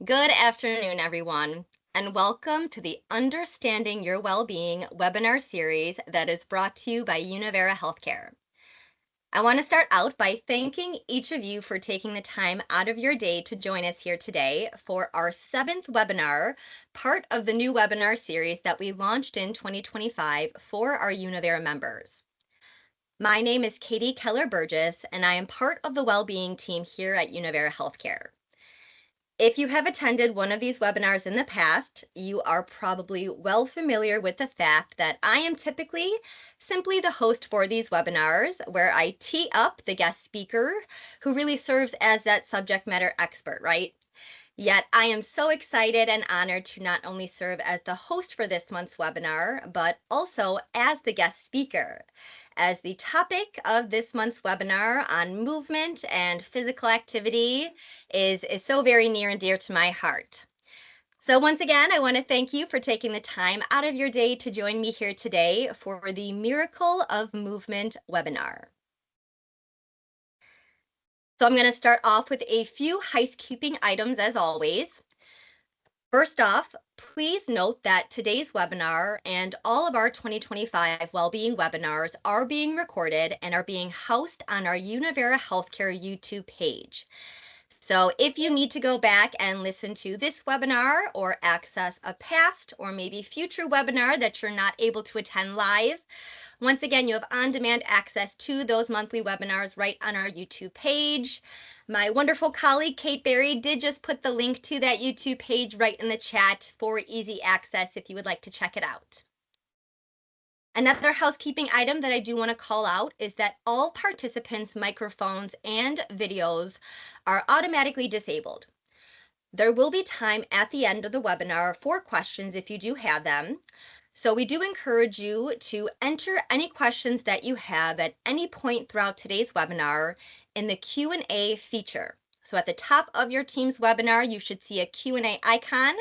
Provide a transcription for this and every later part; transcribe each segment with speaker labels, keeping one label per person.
Speaker 1: Good afternoon, everyone, and welcome to the Understanding Your Wellbeing webinar series that is brought to you by Univera Healthcare. I want to start out by thanking each of you for taking the time out of your day to join us here today for our seventh webinar, part of the new webinar series that we launched in 2025 for our Univera members. My name is Katie Keller-Burgess, and I am part of the wellbeing team here at Univera Healthcare. If you have attended one of these webinars in the past, you are probably well familiar with the fact that I am typically simply the host for these webinars, where I tee up the guest speaker who really serves as that subject matter expert, right? Yet I am so excited and honored to not only serve as the host for this month's webinar, but also as the guest speaker, as the topic of this month's webinar on movement and physical activity is so very near and dear to my heart. So once again, I want to thank you for taking the time out of your day to join me here today for the Miracle of Movement webinar. So I'm going to start off with a few housekeeping items as always. First off, please note that today's webinar and all of our 2025 wellbeing webinars are being recorded and are being housed on our Univera Healthcare YouTube page. So if you need to go back and listen to this webinar or access a past or maybe future webinar that you're not able to attend live, once again, you have on-demand access to those monthly webinars right on our YouTube page. My wonderful colleague, Kate Berry, did just put the link to that YouTube page right in the chat for easy access if you would like to check it out. Another housekeeping item that I do want to call out is that all participants' microphones and videos are automatically disabled. There will be time at the end of the webinar for questions if you do have them. So we do encourage you to enter any questions that you have at any point throughout today's webinar in the Q&A feature. So at the top of your Teams webinar, you should see a Q&A icon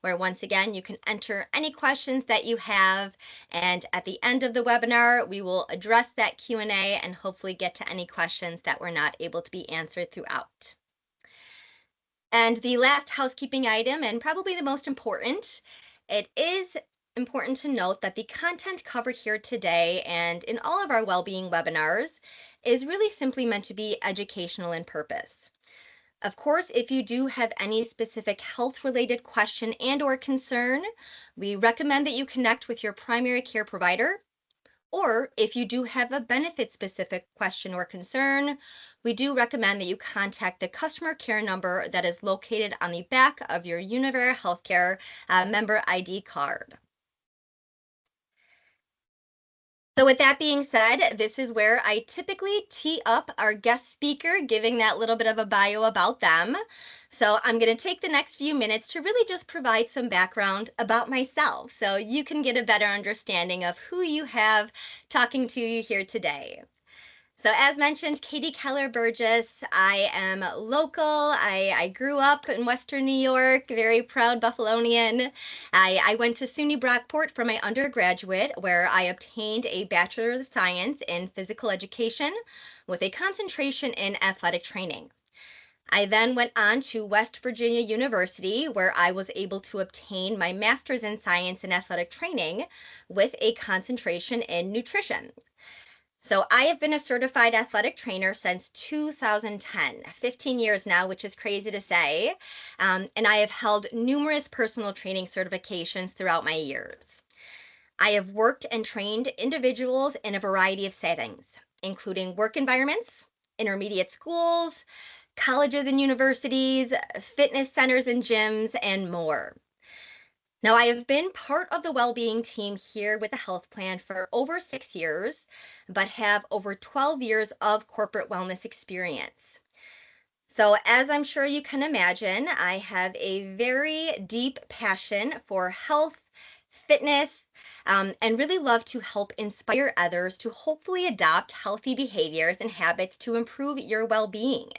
Speaker 1: where once again, you can enter any questions that you have. And at the end of the webinar, we will address that Q&A and hopefully get to any questions that were not able to be answered throughout. And the last housekeeping item, and probably the most important, it is important to note that the content covered here today and in all of our well-being webinars is really simply meant to be educational in purpose. Of course, if you do have any specific health-related question and or concern, we recommend that you connect with your primary care provider. Or if you do have a benefit specific question or concern, we do recommend that you contact the customer care number that is located on the back of your Univera Healthcare member ID card. So with that being said, this is where I typically tee up our guest speaker, giving that little bit of a bio about them. So I'm going to take the next few minutes to really just provide some background about myself so you can get a better understanding of who you have talking to you here today. So as mentioned, Katie Keller-Burgess. I am local. I grew up in Western New York, very proud Buffalonian. I went to SUNY Brockport for my undergraduate, where I obtained a Bachelor of Science in Physical Education with a concentration in athletic training. I then went on to West Virginia University, where I was able to obtain my Master's in Science in Athletic Training with a concentration in nutrition. So I have been a certified athletic trainer since 2010, 15 years now, which is crazy to say. And I have held numerous personal training certifications throughout my years. I have worked and trained individuals in a variety of settings, including work environments, intermediate schools, colleges and universities, fitness centers and gyms, and more. Now, I have been part of the well-being team here with the health plan for over 6 years, but have over 12 years of corporate wellness experience. So, as I'm sure you can imagine, I have a very deep passion for health, fitness, and really love to help inspire others to hopefully adopt healthy behaviors and habits to improve your well-being.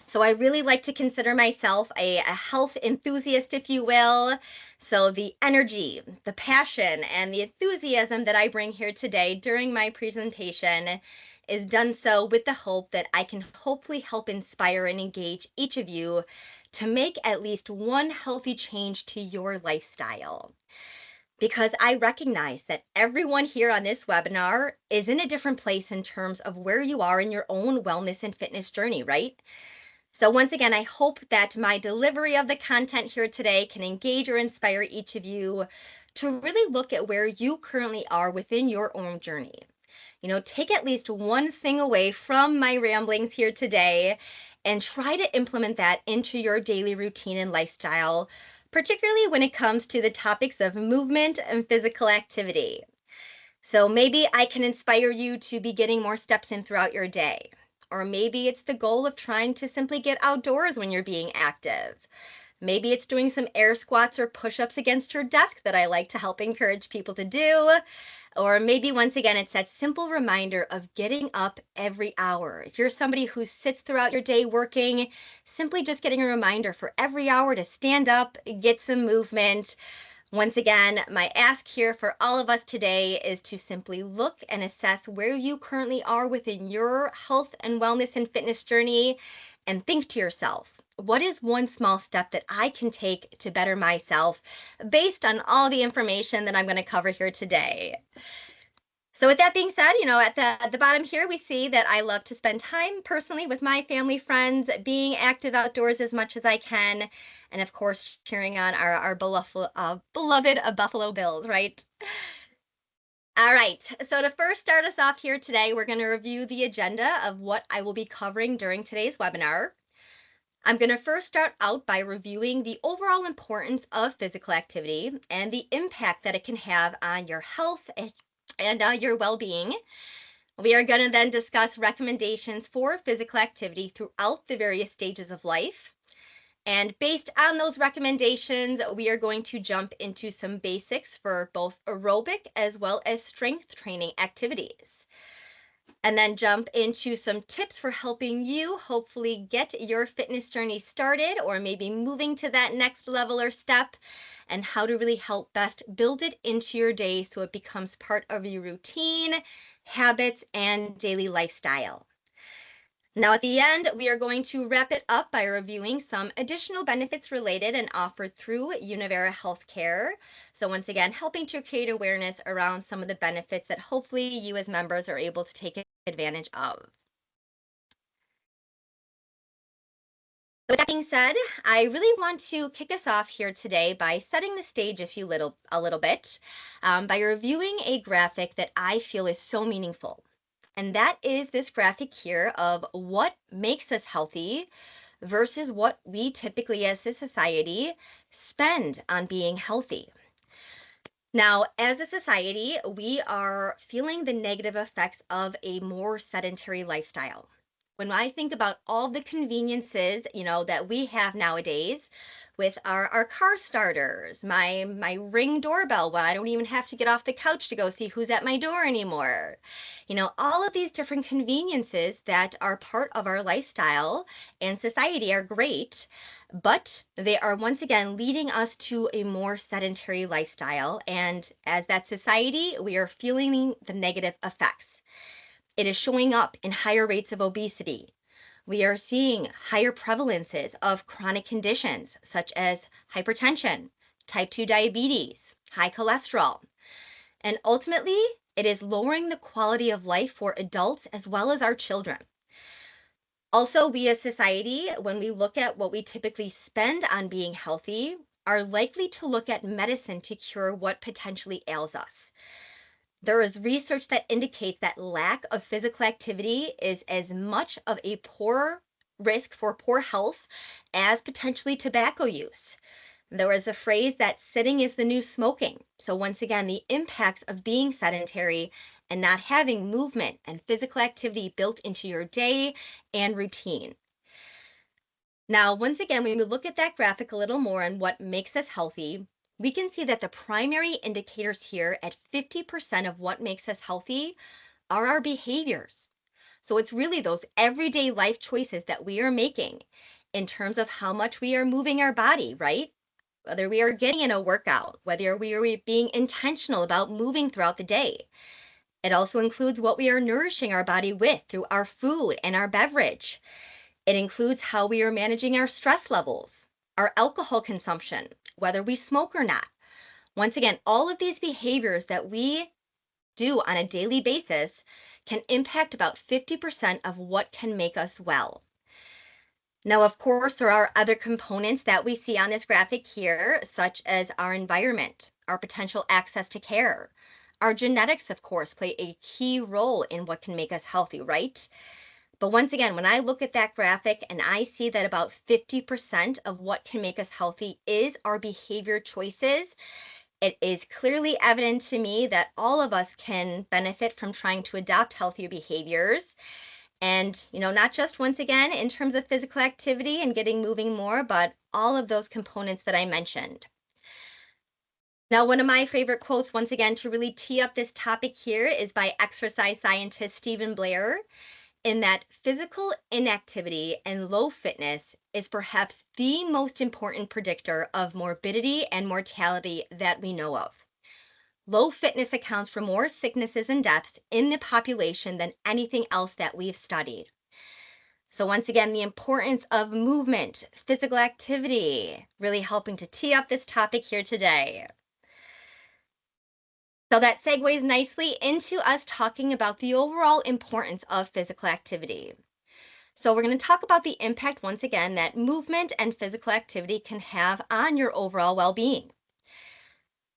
Speaker 1: So I really like to consider myself a health enthusiast, if you will. So the energy, the passion, and the enthusiasm that I bring here today during my presentation is done so with the hope that I can hopefully help inspire and engage each of you to make at least one healthy change to your lifestyle. Because I recognize that everyone here on this webinar is in a different place in terms of where you are in your own wellness and fitness journey, right? So, once again, I hope that my delivery of the content here today can engage or inspire each of you to really look at where you currently are within your own journey. Take at least one thing away from my ramblings here today and try to implement that into your daily routine and lifestyle, particularly when it comes to the topics of movement and physical activity. So maybe I can inspire you to be getting more steps in throughout your day. Or maybe it's the goal of trying to simply get outdoors when you're being active. Maybe it's doing some air squats or push ups against your desk that I like to help encourage people to do. Or maybe once again, it's that simple reminder of getting up every hour. If you're somebody who sits throughout your day working, simply just getting a reminder for every hour to stand up, get some movement. Once again, my ask here for all of us today is to simply look and assess where you currently are within your health and wellness and fitness journey and think to yourself, what is one small step that I can take to better myself based on all the information that I'm going to cover here today? So with that being said, at the bottom here, we see that I love to spend time personally with my family, friends, being active outdoors as much as I can, and of course, cheering on our beloved Buffalo Bills, right? All right. So to first start us off here today, we're going to review the agenda of what I will be covering during today's webinar. I'm going to first start out by reviewing the overall importance of physical activity and the impact that it can have on your health and your well-being. We are going to then discuss recommendations for physical activity throughout the various stages of life. And based on those recommendations, we are going to jump into some basics for both aerobic as well as strength training activities. And then jump into some tips for helping you hopefully get your fitness journey started or maybe moving to that next level or step, and how to really help best build it into your day so it becomes part of your routine, habits, and daily lifestyle. Now, at the end, we are going to wrap it up by reviewing some additional benefits related and offered through Univera Healthcare. So, once again, helping to create awareness around some of the benefits that hopefully you as members are able to take advantage of. With that being said, I really want to kick us off here today by setting the stage a little bit by reviewing a graphic that I feel is so meaningful. And that is this graphic here of what makes us healthy versus what we typically as a society spend on being healthy. Now, as a society, we are feeling the negative effects of a more sedentary lifestyle. When I think about all the conveniences, that we have nowadays with our car starters, my Ring doorbell, well, I don't even have to get off the couch to go see who's at my door anymore. All of these different conveniences that are part of our lifestyle and society are great, but they are once again leading us to a more sedentary lifestyle. And as that society, we are feeling the negative effects. It is showing up in higher rates of obesity. We are seeing higher prevalences of chronic conditions such as hypertension, type 2 diabetes, high cholesterol. And ultimately, it is lowering the quality of life for adults as well as our children. Also, we as society, when we look at what we typically spend on being healthy, are likely to look at medicine to cure what potentially ails us. There is research that indicates that lack of physical activity is as much of a poor risk for poor health as potentially tobacco use. There was a phrase that sitting is the new smoking. So, once again, the impacts of being sedentary and not having movement and physical activity built into your day and routine. Now, once again, when we look at that graphic a little more and what makes us healthy, we can see that the primary indicators here at 50% of what makes us healthy are our behaviors. So it's really those everyday life choices that we are making in terms of how much we are moving our body, right? Whether we are getting in a workout, whether we are being intentional about moving throughout the day. It also includes what we are nourishing our body with through our food and our beverage. It includes how we are managing our stress levels, our alcohol consumption, whether we smoke or not. Once again, all of these behaviors that we do on a daily basis can impact about 50% of what can make us well. Now, of course, there are other components that we see on this graphic here, such as our environment, our potential access to care. Our genetics, of course, play a key role in what can make us healthy, right? But once again, when I look at that graphic and I see that about 50% of what can make us healthy is our behavior choices, it is clearly evident to me that all of us can benefit from trying to adopt healthier behaviors. And, not just once again in terms of physical activity and getting moving more, but all of those components that I mentioned. Now, one of my favorite quotes, once again, to really tee up this topic here is by exercise scientist Stephen Blair, in that physical inactivity and low fitness is perhaps the most important predictor of morbidity and mortality that we know of. Low fitness accounts for more sicknesses and deaths in the population than anything else that we've studied. So, once again, the importance of movement, physical activity, really helping to tee up this topic here today. So, that segues nicely into us talking about the overall importance of physical activity. So, we're going to talk about the impact once again that movement and physical activity can have on your overall well being.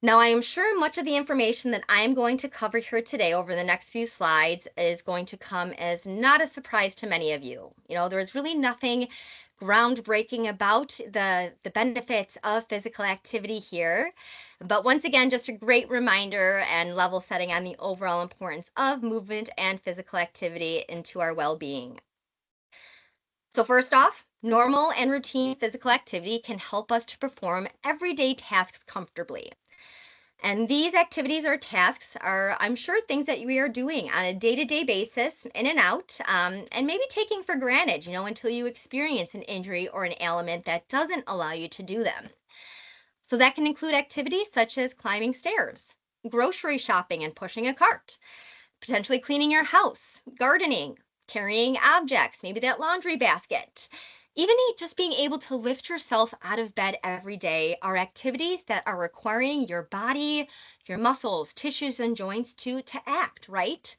Speaker 1: Now, I am sure much of the information that I'm going to cover here today over the next few slides is going to come as not a surprise to many of you. There is really nothing groundbreaking about the benefits of physical activity here. But once again, just a great reminder and level setting on the overall importance of movement and physical activity into our well being. So, first off, normal and routine physical activity can help us to perform everyday tasks comfortably. And these activities or tasks are, I'm sure, things that we are doing on a day to day basis, in and out, and maybe taking for granted, until you experience an injury or an ailment that doesn't allow you to do them. So that can include activities such as climbing stairs, grocery shopping and pushing a cart, potentially cleaning your house, gardening, carrying objects, maybe that laundry basket. Even just being able to lift yourself out of bed every day are activities that are requiring your body, your muscles, tissues, and joints to act, right?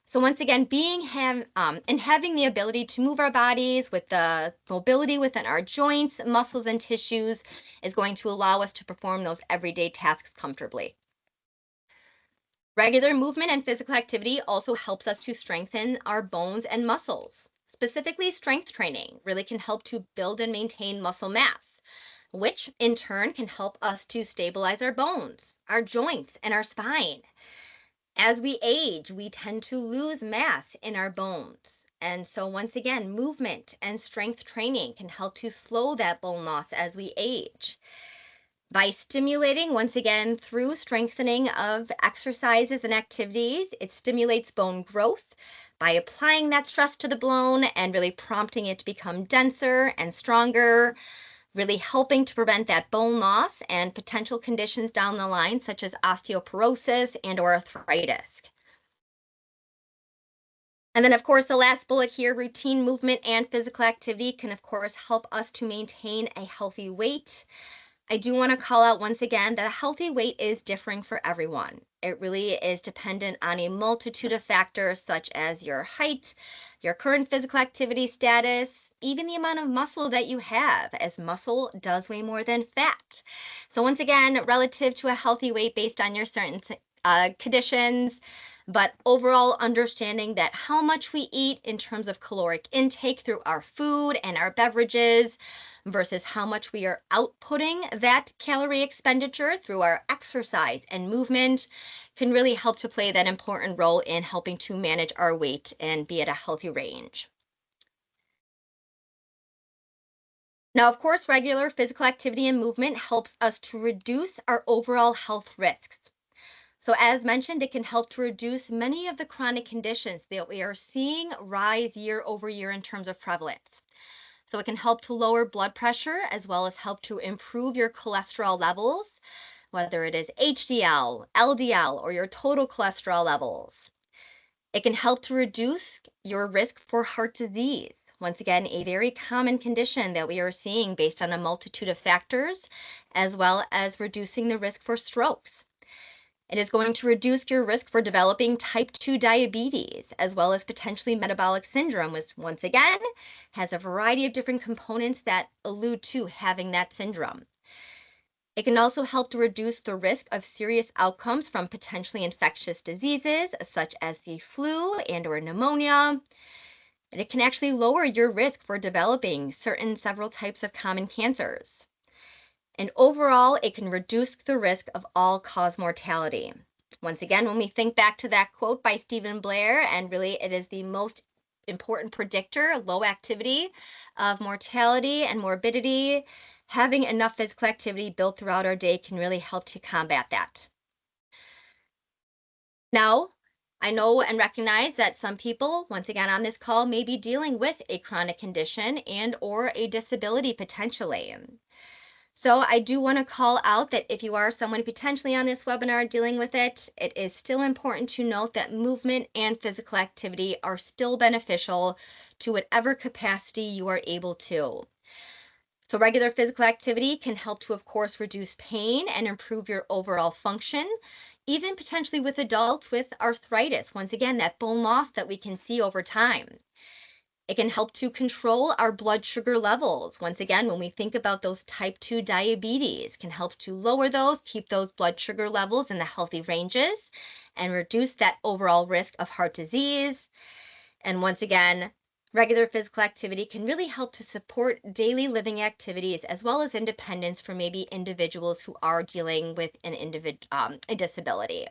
Speaker 1: So once again, and having the ability to move our bodies with the mobility within our joints, muscles, and tissues is going to allow us to perform those everyday tasks comfortably. Regular movement and physical activity also helps us to strengthen our bones and muscles. Specifically, strength training really can help to build and maintain muscle mass, which in turn can help us to stabilize our bones, our joints, and our spine. As we age, we tend to lose mass in our bones. And so, once again, movement and strength training can help to slow that bone loss as we age. By stimulating, once again, through strengthening of exercises and activities, it stimulates bone growth by applying that stress to the bone and really prompting it to become denser and stronger, really helping to prevent that bone loss and potential conditions down the line, such as osteoporosis and or arthritis. And then, of course, the last bullet here, routine movement and physical activity can, of course, help us to maintain a healthy weight. I do want to call out once again that a healthy weight is differing for everyone. It really is dependent on a multitude of factors such as your height, your current physical activity status, even the amount of muscle that you have, as muscle does weigh more than fat. So, once again, relative to a healthy weight based on your certain conditions, but overall understanding that how much we eat in terms of caloric intake through our food and our beverages versus how much we are outputting that calorie expenditure through our exercise and movement can really help to play that important role in helping to manage our weight and be at a healthy range. Now, of course, regular physical activity and movement helps us to reduce our overall health risks. So, as mentioned, it can help to reduce many of the chronic conditions that we are seeing rise year over year in terms of prevalence. So, it can help to lower blood pressure as well as help to improve your cholesterol levels, whether it is HDL, LDL, or your total cholesterol levels. It can help to reduce your risk for heart disease, Once again, a very common condition that we are seeing based on a multitude of factors, as well as reducing the risk for strokes. It is going to reduce your risk for developing type 2 diabetes, as well as potentially metabolic syndrome, which once again has a variety of different components that allude to having that syndrome. It can also help to reduce the risk of serious outcomes from potentially infectious diseases such as the flu and or pneumonia. And it can actually lower your risk for developing several types of common cancers. And overall, it can reduce the risk of all cause mortality. Once again, when we think back to that quote by Stephen Blair, and really it is the most important predictor, low activity of mortality and morbidity, having enough physical activity built throughout our day can really help to combat that. Now, I know and recognize that some people, once again on this call, may be dealing with a chronic condition and or a disability potentially. So I do want to call out that if you are someone potentially on this webinar dealing with it, it is still important to note that movement and physical activity are still beneficial to whatever capacity you are able to. So regular physical activity can help to, of course, reduce pain and improve your overall function, even potentially with adults with arthritis. Once again, that bone loss that we can see over time. It can help to control our blood sugar levels. Once again, when we think about those type 2 diabetes, can help to lower those, keep those blood sugar levels in the healthy ranges, and reduce that overall risk of heart disease. And once again, regular physical activity can really help to support daily living activities as well as independence for maybe individuals who are dealing with a disability.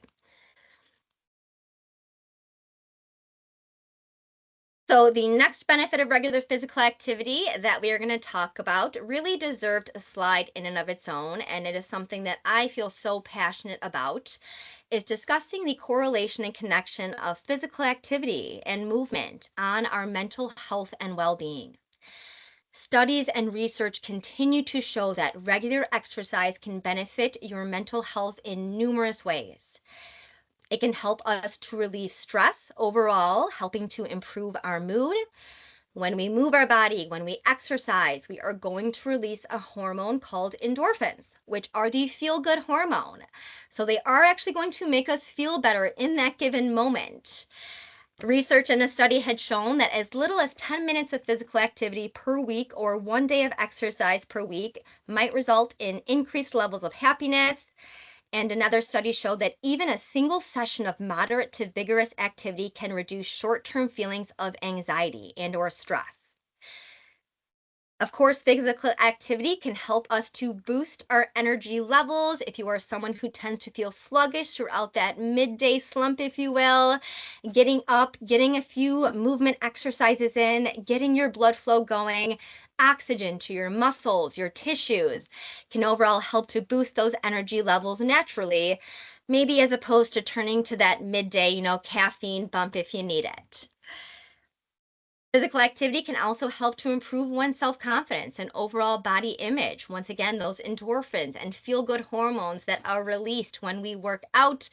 Speaker 1: So, the next benefit of regular physical activity that we are going to talk about really deserved a slide in and of its own, and it is something that I feel so passionate about, is discussing the correlation and connection of physical activity and movement on our mental health and well-being. Studies and research continue to show that regular exercise can benefit your mental health in numerous ways. It can help us to relieve stress overall, helping to improve our mood. When we move our body, when we exercise, we are going to release a hormone called endorphins, which are the feel good hormone. So they are actually going to make us feel better in that given moment. Research in a study had shown that as little as 10 minutes of physical activity per week or 1 day of exercise per week might result in increased levels of happiness. And another study showed that even a single session of moderate to vigorous activity can reduce short-term feelings of anxiety and or stress. Of course, physical activity can help us to boost our energy levels. If you are someone who tends to feel sluggish throughout that midday slump, if you will, getting up, getting a few movement exercises in, getting your blood flow going, oxygen to your muscles, your tissues, can overall help to boost those energy levels naturally, maybe as opposed to turning to that midday, caffeine bump if you need it. Physical activity can also help to improve one's self confidence and overall body image. Once again, those endorphins and feel good hormones that are released when we work out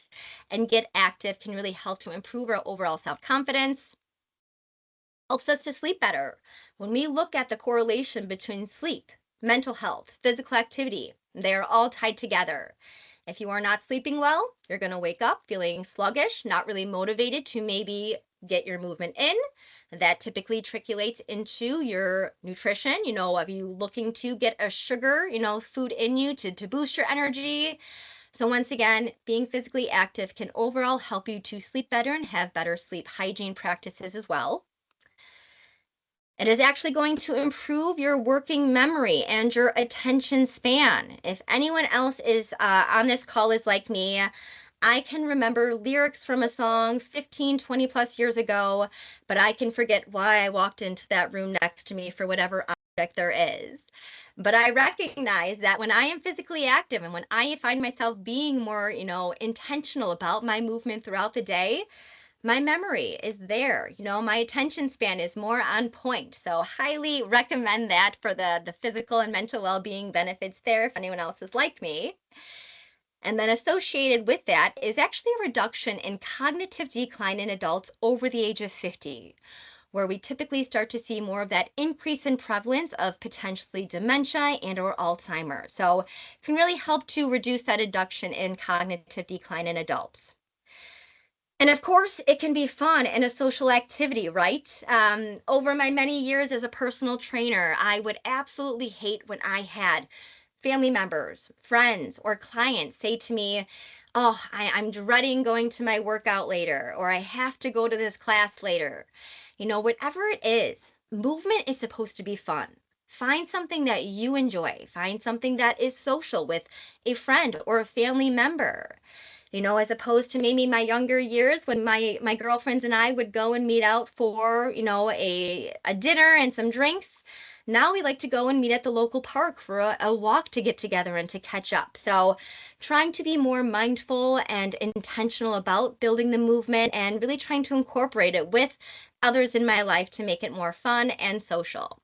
Speaker 1: and get active can really help to improve our overall self confidence. Helps us to sleep better. When we look at the correlation between sleep, mental health, physical activity, they are all tied together. If you are not sleeping well, you're going to wake up feeling sluggish, not really motivated to maybe get your movement in. That typically trickulates into your nutrition. Are you looking to get a sugar, food in you to boost your energy? So, once again, being physically active can overall help you to sleep better and have better sleep hygiene practices as well. It is actually going to improve your working memory and your attention span. If anyone else is on this call is like me, I can remember lyrics from a song 15, 20 plus years ago, but I can forget why I walked into that room next to me for whatever object there is. But I recognize that when I am physically active and when I find myself being more, intentional about my movement throughout the day, my memory is there. My attention span is more on point. So highly recommend that for the physical and mental well-being benefits there if anyone else is like me. And then associated with that is actually a reduction in cognitive decline in adults over the age of 50. where we typically start to see more of that increase in prevalence of potentially dementia and or Alzheimer's. So can really help to reduce that induction in cognitive decline in adults. And of course, it can be fun and a social activity, right? Over my many years as a personal trainer, I would absolutely hate when I had family members, friends, or clients say to me, "Oh, I'm dreading going to my workout later," or "I have to go to this class later." Whatever it is, movement is supposed to be fun. Find something that you enjoy, find something that is social with a friend or a family member. As opposed to maybe my younger years when my girlfriends and I would go and meet out for, a dinner and some drinks. Now we like to go and meet at the local park for a walk to get together and to catch up. So, trying to be more mindful and intentional about building the movement and really trying to incorporate it with others in my life to make it more fun and social.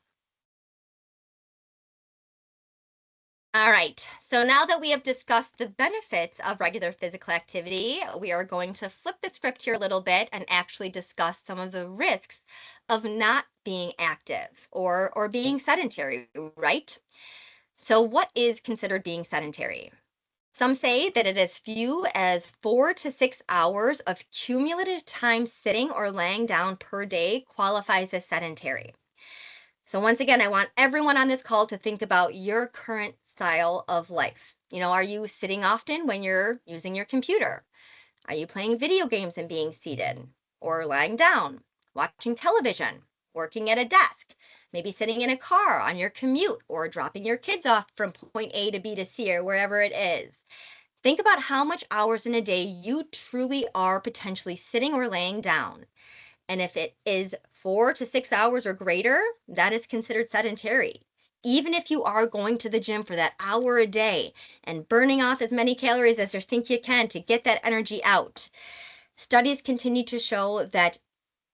Speaker 1: All right, so now that we have discussed the benefits of regular physical activity, we are going to flip the script here a little bit and actually discuss some of the risks of not being active or being sedentary, right? So what is considered being sedentary? Some say that it as few as 4 to 6 hours of cumulative time sitting or laying down per day qualifies as sedentary. So once again, I want everyone on this call to think about your current style of life. Are you sitting often when you're using your computer? Are you playing video games and being seated or lying down, watching television, working at a desk, maybe sitting in a car on your commute or dropping your kids off from point A to B to C or wherever it is? Think about how much hours in a day you truly are potentially sitting or laying down. And if it is 4 to 6 hours or greater, that is considered sedentary. Even if you are going to the gym for that hour a day and burning off as many calories as you think you can to get that energy out, studies continue to show that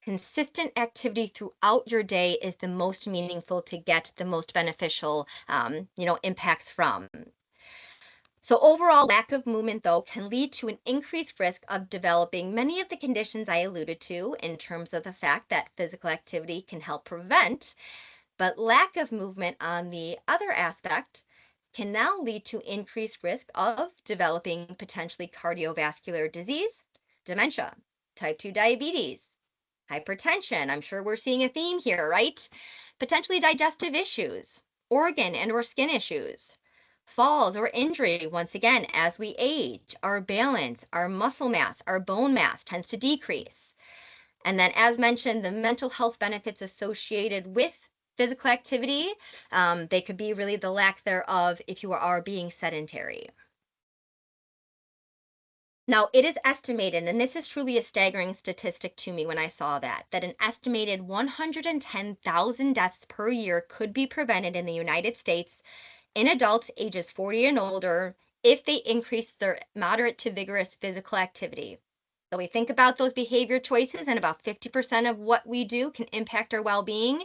Speaker 1: consistent activity throughout your day is the most meaningful to get the most beneficial, impacts from. So, overall, lack of movement, though, can lead to an increased risk of developing many of the conditions I alluded to in terms of the fact that physical activity can help prevent, but lack of movement on the other aspect can now lead to increased risk of developing potentially cardiovascular disease, dementia, type 2 diabetes, hypertension. I'm sure we're seeing a theme here, right? Potentially digestive issues, organ and or skin issues, falls or injury. Once again, as we age, our balance, our muscle mass, our bone mass tends to decrease. And then, as mentioned, the mental health benefits associated with physical activity, they could be really the lack thereof if you are being sedentary. Now, it is estimated, and this is truly a staggering statistic to me when I saw that an estimated 110,000 deaths per year could be prevented in the United States in adults ages 40 and older if they increase their moderate to vigorous physical activity. So we think about those behavior choices, and about 50% of what we do can impact our well being.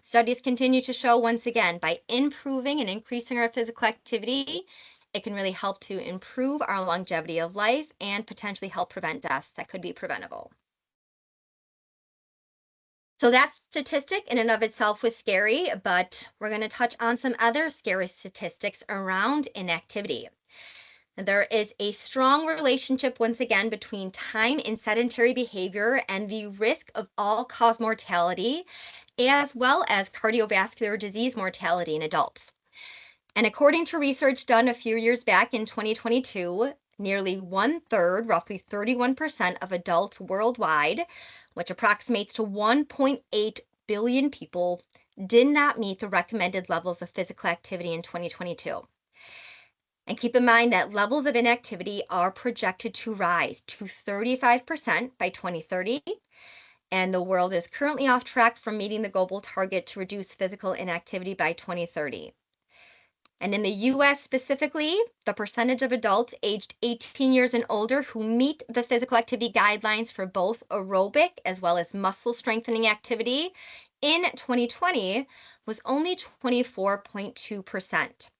Speaker 1: Studies continue to show, once again, by improving and increasing our physical activity, it can really help to improve our longevity of life and potentially help prevent deaths that could be preventable. So that statistic in and of itself was scary, but we're going to touch on some other scary statistics around inactivity. And there is a strong relationship, once again, between time in sedentary behavior and the risk of all cause mortality, as well as cardiovascular disease mortality in adults. And according to research done a few years back in 2022, nearly one third, roughly 31% of adults worldwide, which approximates to 1.8 billion people, did not meet the recommended levels of physical activity in 2022. And keep in mind that levels of inactivity are projected to rise to 35% by 2030. And the world is currently off track from meeting the global target to reduce physical inactivity by 2030. And in the US specifically, the percentage of adults aged 18 years and older who meet the physical activity guidelines for both aerobic as well as muscle strengthening activity in 2020 was only 24.2%.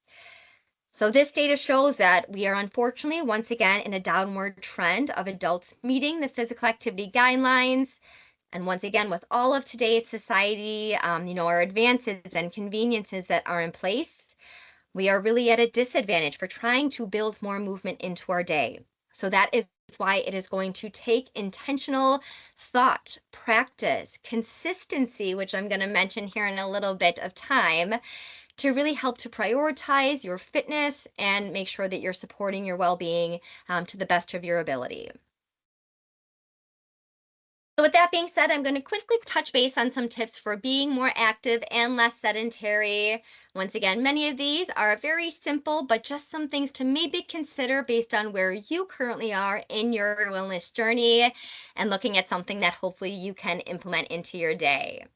Speaker 1: So this data shows that we are unfortunately once again in a downward trend of adults meeting the physical activity guidelines. And once again, with all of today's society, our advances and conveniences that are in place, we are really at a disadvantage for trying to build more movement into our day. So that is why it is going to take intentional thought, practice, consistency, which I'm going to mention here in a little bit of time, to really help to prioritize your fitness and make sure that you're supporting your well being to the best of your ability. So, with that being said, I'm going to quickly touch base on some tips for being more active and less sedentary. Once again, many of these are very simple, but just some things to maybe consider based on where you currently are in your wellness journey and looking at something that hopefully you can implement into your day.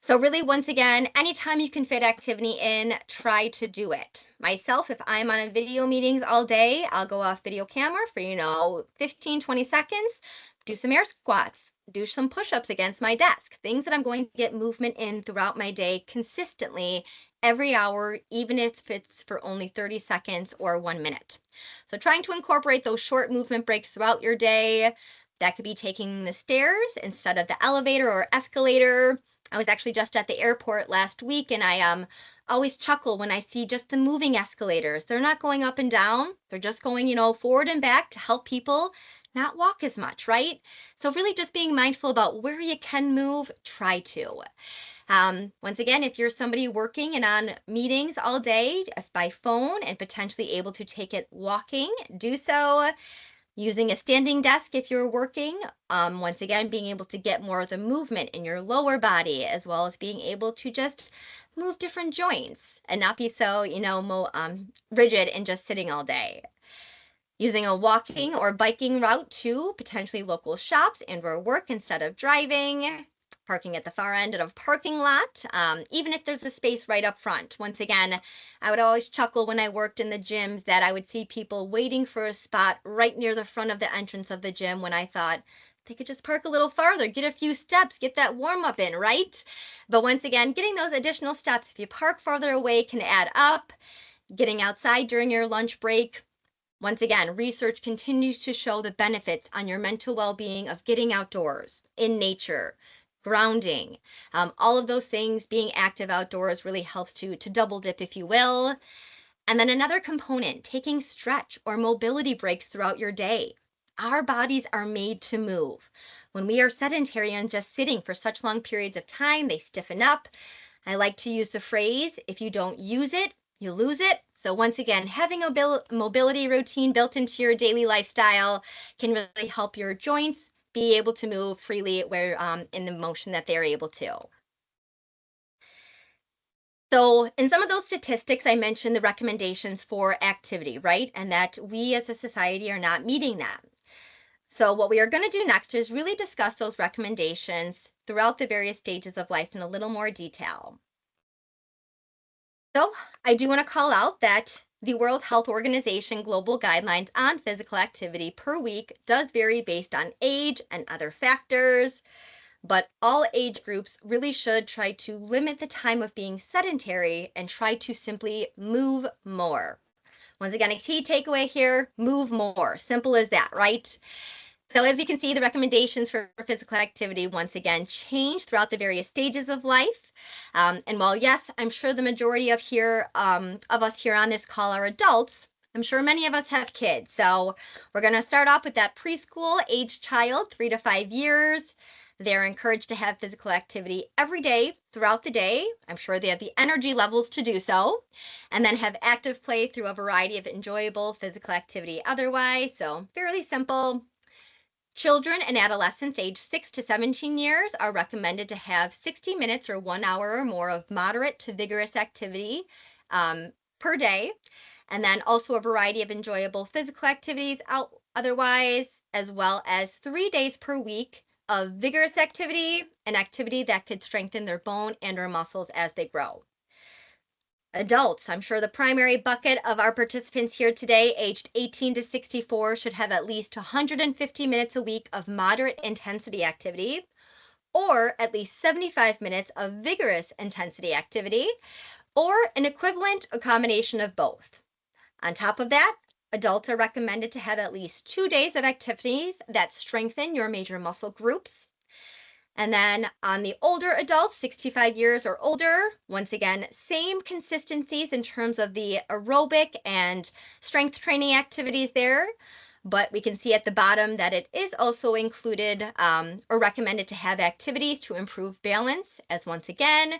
Speaker 1: So, really, once again, anytime you can fit activity in, try to do it. Myself, if I'm on a video meetings all day, I'll go off video camera for, 15, 20 seconds, do some air squats, do some push ups against my desk, things that I'm going to get movement in throughout my day consistently every hour, even if it's for only 30 seconds or 1 minute. So, trying to incorporate those short movement breaks throughout your day. That could be taking the stairs instead of the elevator or escalator. I was actually just at the airport last week and I always chuckle when I see just the moving escalators. They're not going up and down. They're just going, forward and back to help people not walk as much, right? So really just being mindful about where you can move, try to. Once again, if you're somebody working and on meetings all day by phone and potentially able to take it walking, do so. Using a standing desk if you're working, once again, being able to get more of the movement in your lower body, as well as being able to just move different joints and not be so, rigid and just sitting all day. Using a walking or biking route to potentially local shops and or work instead of driving. Parking at the far end of a parking lot, even if there's a space right up front. Once again, I would always chuckle when I worked in the gyms that I would see people waiting for a spot right near the front of the entrance of the gym when I thought they could just park a little farther, get a few steps, get that warm up in, right? But once again, getting those additional steps, if you park farther away, can add up. Getting outside during your lunch break, once again, research continues to show the benefits on your mental well being of getting outdoors, in nature, grounding. All of those things, being active outdoors really helps to double dip, if you will. And then another component, taking stretch or mobility breaks throughout your day. Our bodies are made to move. When we are sedentary and just sitting for such long periods of time, they stiffen up. I like to use the phrase, if you don't use it, you lose it. So, once again, having a mobility routine built into your daily lifestyle can really help your joints be able to move freely where in the motion that they're able to. So, in some of those statistics, I mentioned the recommendations for activity, right? And that we as a society are not meeting that. So, what we are going to do next is really discuss those recommendations throughout the various stages of life in a little more detail. So, I do want to call out that the World Health Organization global guidelines on physical activity per week does vary based on age and other factors, but all age groups really should try to limit the time of being sedentary and try to simply move more. Once again, a key takeaway here, move more. Simple as that, right? So, as we can see, the recommendations for physical activity once again change throughout the various stages of life. And while yes, I'm sure the majority of us here on this call are adults, I'm sure many of us have kids. So we're going to start off with that preschool age child, 3 to 5 years. They're encouraged to have physical activity every day throughout the day. I'm sure they have the energy levels to do so. And then have active play through a variety of enjoyable physical activity otherwise. So fairly simple. Children and adolescents aged 6 to 17 years are recommended to have 60 minutes or 1 hour or more of moderate to vigorous activity per day. And then also a variety of enjoyable physical activities otherwise, as well as 3 days per week of vigorous activity, an activity that could strengthen their bone and or muscles as they grow. Adults, I'm sure the primary bucket of our participants here today, aged 18 to 64, should have at least 150 minutes a week of moderate intensity activity, or at least 75 minutes of vigorous intensity activity, or an equivalent or combination of both. On top of that, adults are recommended to have at least 2 days of activities that strengthen your major muscle groups. And then on the older adults, 65 years or older, once again, same consistencies in terms of the aerobic and strength training activities there. But we can see at the bottom that it is also included or recommended to have activities to improve balance, as once again,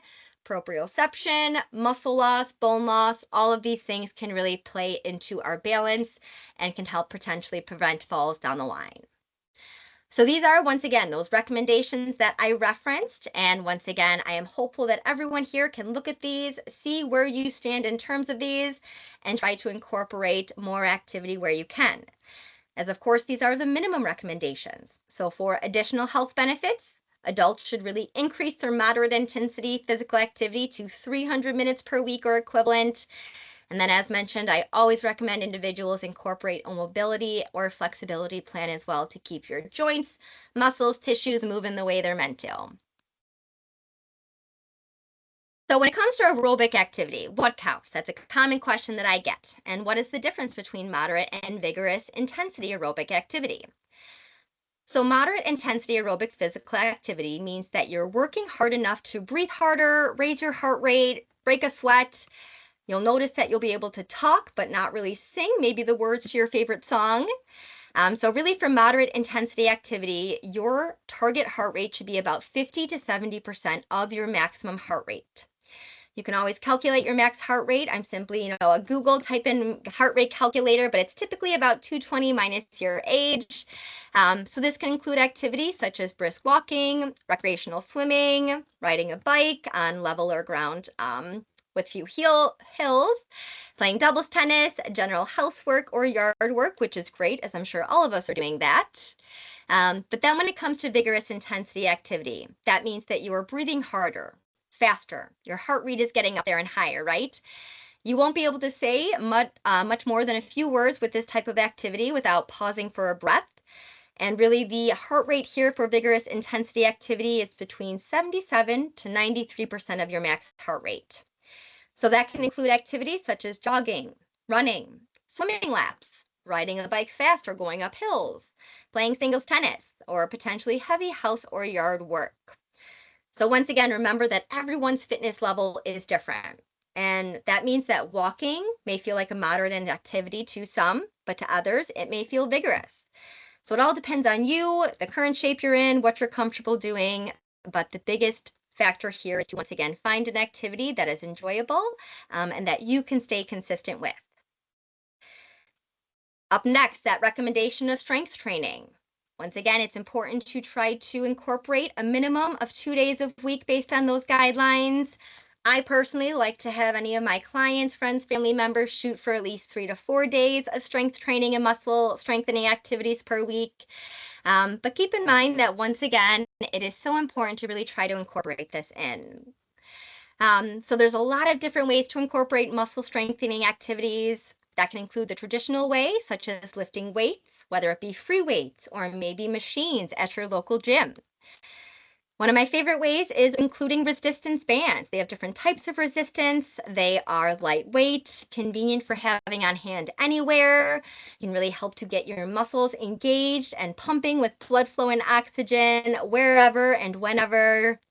Speaker 1: proprioception, muscle loss, bone loss, all of these things can really play into our balance and can help potentially prevent falls down the line. So these are, once again, those recommendations that I referenced. And once again, I am hopeful that everyone here can look at these, see where you stand in terms of these, and try to incorporate more activity where you can. As of course, these are the minimum recommendations. So for additional health benefits, adults should really increase their moderate intensity physical activity to 300 minutes per week or equivalent. And then, as mentioned, I always recommend individuals incorporate a mobility or flexibility plan as well to keep your joints, muscles, tissues moving the way they're meant to. So, when it comes to aerobic activity, what counts? That's a common question that I get. And what is the difference between moderate and vigorous intensity aerobic activity? So, moderate intensity aerobic physical activity means that you're working hard enough to breathe harder, raise your heart rate, break a sweat. You'll notice that you'll be able to talk, but not really sing maybe the words to your favorite song. So, really, for moderate intensity activity, your target heart rate should be about 50 to 70% of your maximum heart rate. You can always calculate your max heart rate. I'm simply, a Google type in heart rate calculator, but it's typically about 220 minus your age. So this can include activities such as brisk walking, recreational swimming, riding a bike on level or ground with few hills, playing doubles tennis, general housework or yard work, which is great, as I'm sure all of us are doing that. But then when it comes to vigorous intensity activity, that means that you are breathing harder, faster. Your heart rate is getting up there and higher, right? You won't be able to say much more than a few words with this type of activity without pausing for a breath. And really, the heart rate here for vigorous intensity activity is between 77 to 93% of your max heart rate. So that can include activities such as jogging, running, swimming laps, riding a bike fast or going up hills, playing singles tennis, or potentially heavy house or yard work. So once again, remember that everyone's fitness level is different. And that means that walking may feel like a moderate activity to some, but to others, it may feel vigorous. So it all depends on you, the current shape you're in, what you're comfortable doing. But the biggest factor here is to once again find an activity that is enjoyable and that you can stay consistent with. Up next, that recommendation of strength training. Once again, it's important to try to incorporate a minimum of 2 days a week based on those guidelines. I personally like to have any of my clients, friends, family members shoot for at least 3 to 4 days of strength training and muscle strengthening activities per week. But keep in mind that once again, it is so important to really try to incorporate this in. So there's a lot of different ways to incorporate muscle strengthening activities. That can include the traditional way, such as lifting weights, whether it be free weights or maybe machines at your local gym. One of my favorite ways is including resistance bands. They have different types of resistance. They are lightweight, convenient for having on hand anywhere, can really help to get your muscles engaged and pumping with blood flow and oxygen wherever and whenever.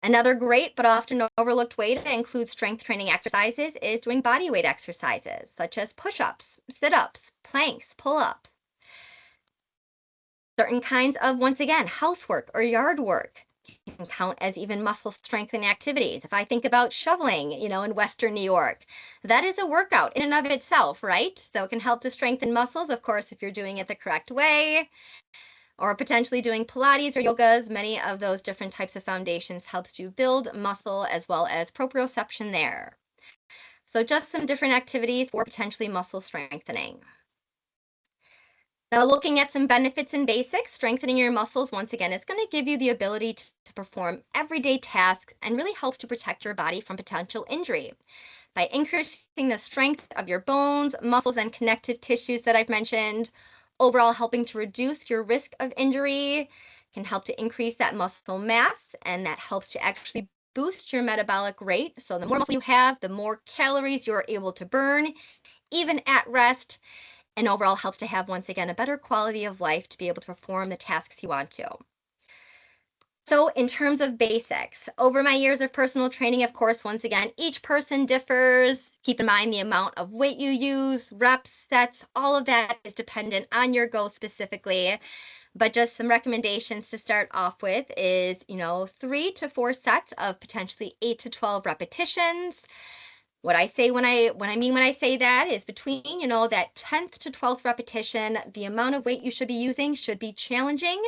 Speaker 1: Another great but often overlooked way to include strength training exercises is doing body weight exercises, such as push ups, sit ups, planks, pull ups. Certain kinds of, once again, housework or yard work can count as even muscle strengthening activities. If I think about shoveling, in Western New York, that is a workout in and of itself, right? So it can help to strengthen muscles, of course, if you're doing it the correct way, or potentially doing Pilates or yogas. Many of those different types of foundations helps you build muscle as well as proprioception there. So just some different activities for potentially muscle strengthening. Now, looking at some benefits and basics, strengthening your muscles, once again, is going to give you the ability to perform everyday tasks and really helps to protect your body from potential injury. By increasing the strength of your bones, muscles, and connective tissues that I've mentioned, overall helping to reduce your risk of injury, can help to increase that muscle mass, and that helps to actually boost your metabolic rate. So the more muscle you have, the more calories you're able to burn, even at rest, and overall helps to have, once again, a better quality of life to be able to perform the tasks you want to. So, in terms of basics, over my years of personal training, of course, once again, each person differs. Keep in mind the amount of weight you use, reps, sets, all of that is dependent on your goal specifically. But just some recommendations to start off with is, 3 to 4 sets of potentially 8 to 12 repetitions. What I say when I say that is between, that 10th to 12th repetition, the amount of weight you should be using should be challenging,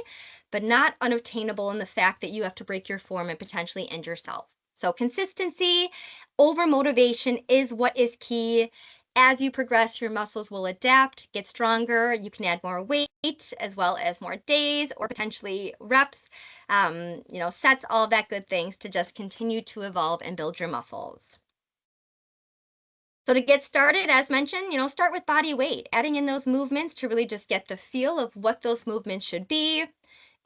Speaker 1: but not unobtainable in the fact that you have to break your form and potentially injure yourself. So consistency over motivation is what is key. As you progress, your muscles will adapt, get stronger. You can add more weight as well as more days or potentially reps, sets, all of that good things to just continue to evolve and build your muscles. So to get started, as mentioned, start with body weight, adding in those movements to really just get the feel of what those movements should be,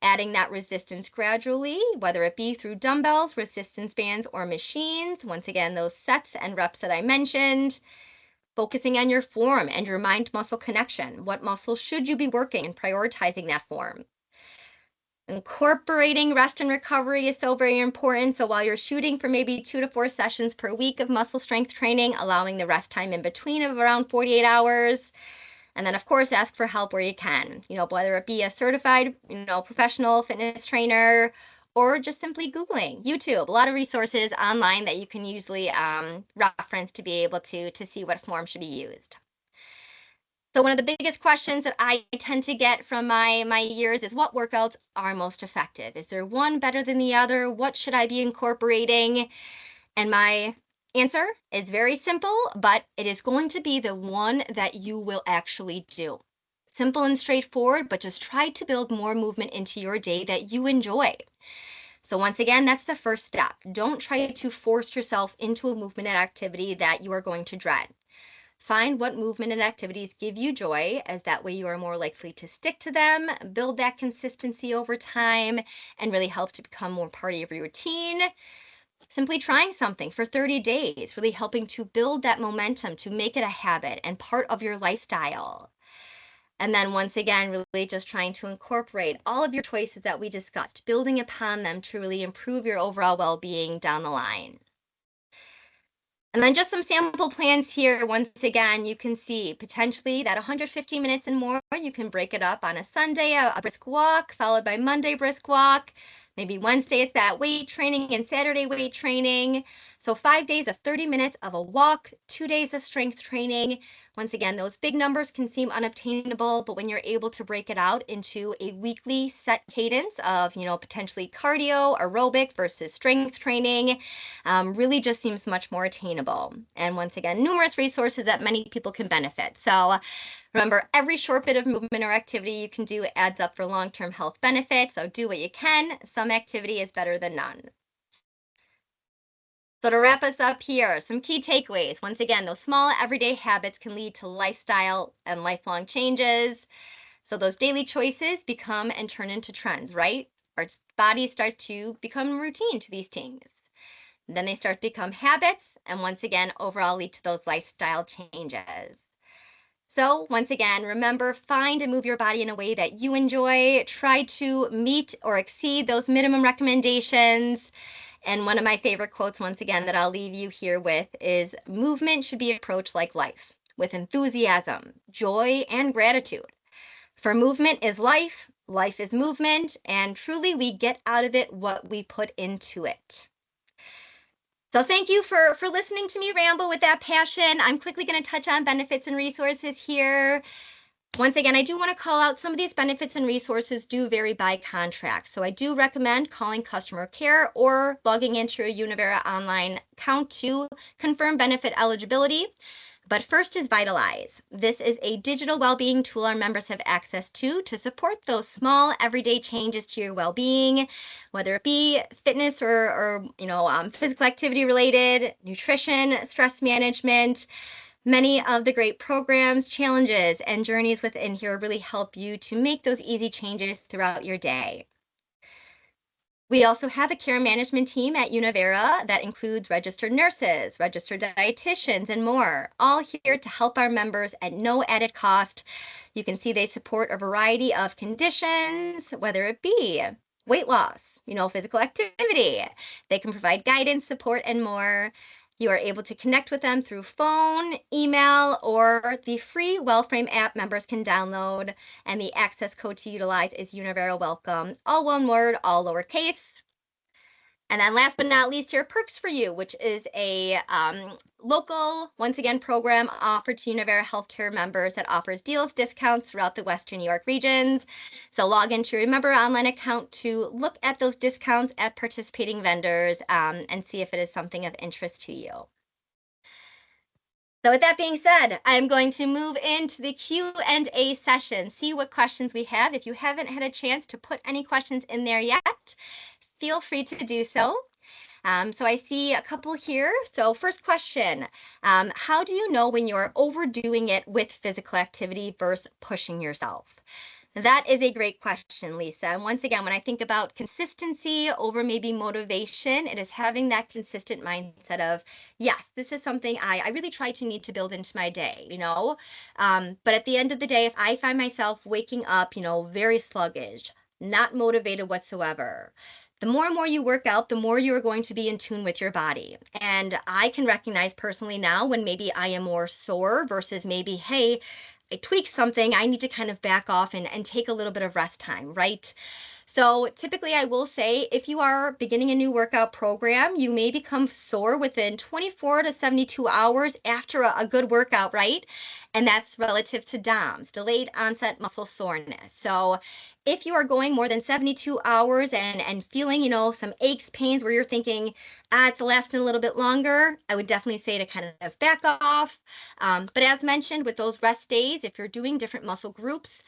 Speaker 1: adding that resistance gradually, whether it be through dumbbells, resistance bands, or machines. Once again, those sets and reps that I mentioned, focusing on your form and your mind muscle connection. What muscles should you be working and prioritizing that form? Incorporating rest and recovery is so very important. So while you're shooting for maybe 2 to 4 sessions per week of muscle strength training, allowing the rest time in between of around 48 hours. And then, of course, ask for help where you can, whether it be a certified, professional fitness trainer or just simply Googling YouTube. A lot of resources online that you can usually reference to be able to see what form should be used. So one of the biggest questions that I tend to get from my years is what workouts are most effective? Is there one better than the other? What should I be incorporating? And my answer is very simple, but it is going to be the one that you will actually do. Simple and straightforward, but just try to build more movement into your day that you enjoy. So once again, that's the first step. Don't try to force yourself into a movement and activity that you are going to dread. Find what movement and activities give you joy, as that way you are more likely to stick to them, build that consistency over time, and really helps to become more part of your routine. Simply trying something for 30 days, really helping to build that momentum to make it a habit and part of your lifestyle. And then once again, really just trying to incorporate all of your choices that we discussed, building upon them to really improve your overall well being down the line. And then just some sample plans here. Once again, you can see potentially that 150 minutes and more. You can break it up on a Sunday, a brisk walk, followed by Monday brisk walk. Maybe Wednesday it's that weight training and Saturday weight training. So 5 days of 30 minutes of a walk, 2 days of strength training. Once again, those big numbers can seem unobtainable, but when you're able to break it out into a weekly set cadence of, potentially cardio, aerobic versus strength training, really just seems much more attainable. And once again, numerous resources that many people can benefit. So remember, every short bit of movement or activity you can do adds up for long-term health benefits. So do what you can. Some activity is better than none. So to wrap us up here, some key takeaways. Once again, those small everyday habits can lead to lifestyle and lifelong changes. So those daily choices become and turn into trends, right? Our body starts to become routine to these things. Then they start to become habits, and once again, overall lead to those lifestyle changes. So, once again, remember, find and move your body in a way that you enjoy. Try to meet or exceed those minimum recommendations. And one of my favorite quotes, once again, that I'll leave you here with is movement should be approached like life, with enthusiasm, joy, and gratitude. For movement is life, life is movement, and truly we get out of it what we put into it. So thank you for listening to me ramble with that passion. I'm quickly going to touch on benefits and resources here. Once again, I do want to call out some of these benefits and resources do vary by contract. So I do recommend calling customer care or logging into your Univera online account to confirm benefit eligibility. But first is Vitalize. This is a digital well-being tool our members have access to support those small everyday changes to your well-being, whether it be fitness or physical activity related, nutrition, stress management. Many of the great programs, challenges, and journeys within here really help you to make those easy changes throughout your day. We also have a care management team at Univera that includes registered nurses, registered dietitians, and more, all here to help our members at no added cost. You can see they support a variety of conditions, whether it be weight loss, physical activity. They can provide guidance, support, and more. You are able to connect with them through phone, email, or the free WellFrame app members can download. And the access code to utilize is Univera Welcome, all one word, all lowercase. And then last but not least, here, Perks for You, which is a local, once again, program offered to Univera Healthcare members that offers deals, discounts throughout the Western New York regions. So log into your member online account to look at those discounts at participating vendors and see if it is something of interest to you. So with that being said, I'm going to move into the Q&A session, see what questions we have. If you haven't had a chance to put any questions in there yet, feel free to do so. So I see a couple here. So first question, how do you know when you're overdoing it with physical activity versus pushing yourself? That is a great question, Lisa. And once again, when I think about consistency over maybe motivation, it is having that consistent mindset of, yes, this is something I really try to need to build into my day. But at the end of the day, if I find myself waking up, very sluggish, not motivated whatsoever, the more and more you work out, the more you're going to be in tune with your body. And I can recognize personally now when maybe I am more sore versus maybe, hey, I tweak something, I need to kind of back off and take a little bit of rest time, right? So typically, I will say if you are beginning a new workout program, you may become sore within 24 to 72 hours after a good workout, right? And that's relative to DOMS, delayed onset muscle soreness. So if you are going more than 72 hours and feeling, some aches, pains where you're thinking, it's lasting a little bit longer, I would definitely say to kind of back off. But as mentioned, with those rest days, if you're doing different muscle groups,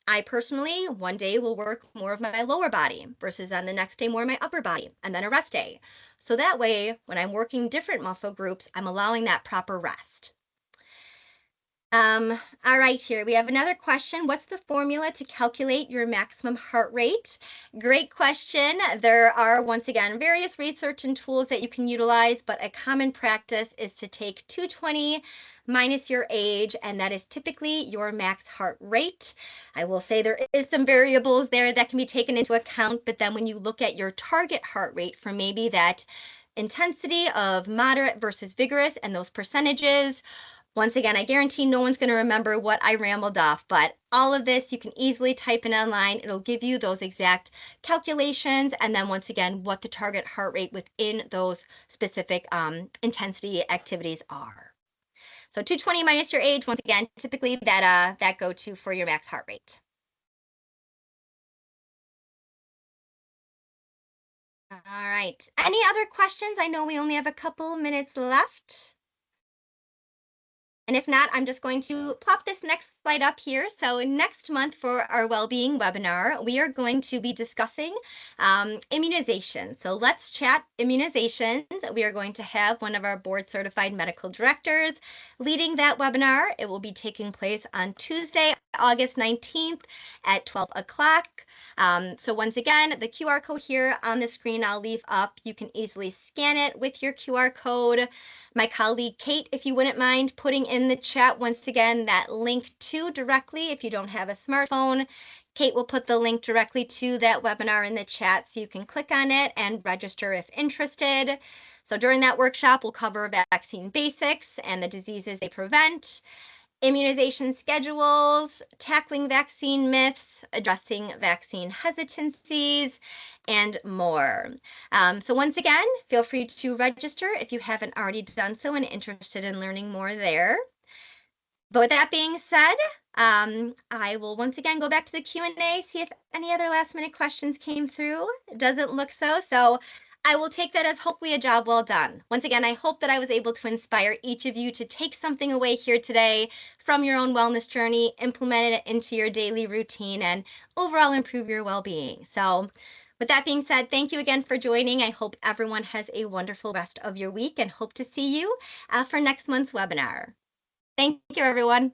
Speaker 1: I personally, one day will work more of my lower body versus on the next day more of my upper body and then a rest day. So that way, when I'm working different muscle groups, I'm allowing that proper rest. All right, here we have another question. What's the formula to calculate your maximum heart rate? Great question. There are, once again, various research and tools that you can utilize, but a common practice is to take 220 minus your age, and that is typically your max heart rate. I will say there is some variables there that can be taken into account, but then when you look at your target heart rate for maybe that intensity of moderate versus vigorous and those percentages, once again, I guarantee no one's going to remember what I rambled off, but all of this you can easily type in online. It'll give you those exact calculations. And then once again, what the target heart rate within those specific intensity activities are. So 220 minus your age, once again, typically that go-to for your max heart rate. All right. Any other questions? I know we only have a couple minutes left. And if not, I'm just going to plop this next slide up here. So next month for our wellbeing webinar, we are going to be discussing immunizations. So let's chat immunizations. We are going to have one of our board certified medical directors leading that webinar. It will be taking place on Tuesday, August 19th at 12 o'clock. So once again, the QR code here on the screen I'll leave up. You can easily scan it with your QR code. My colleague Kate, if you wouldn't mind putting in the chat once again that link to directly if you don't have a smartphone. Kate will put the link directly to that webinar in the chat so you can click on it and register if interested. So during that workshop, we'll cover vaccine basics and the diseases they prevent, immunization schedules, tackling vaccine myths, addressing vaccine hesitancies, and more. So once again, feel free to register if you haven't already done so and interested in learning more there. But with that being said, I will once again go back to the Q&A, see if any other last minute questions came through. It doesn't look so. So I will take that as hopefully a job well done. Once again, I hope that I was able to inspire each of you to take something away here today from your own wellness journey, implement it into your daily routine, and overall improve your well-being. So with that being said, thank you again for joining. I hope everyone has a wonderful rest of your week and hope to see you for next month's webinar. Thank you, everyone.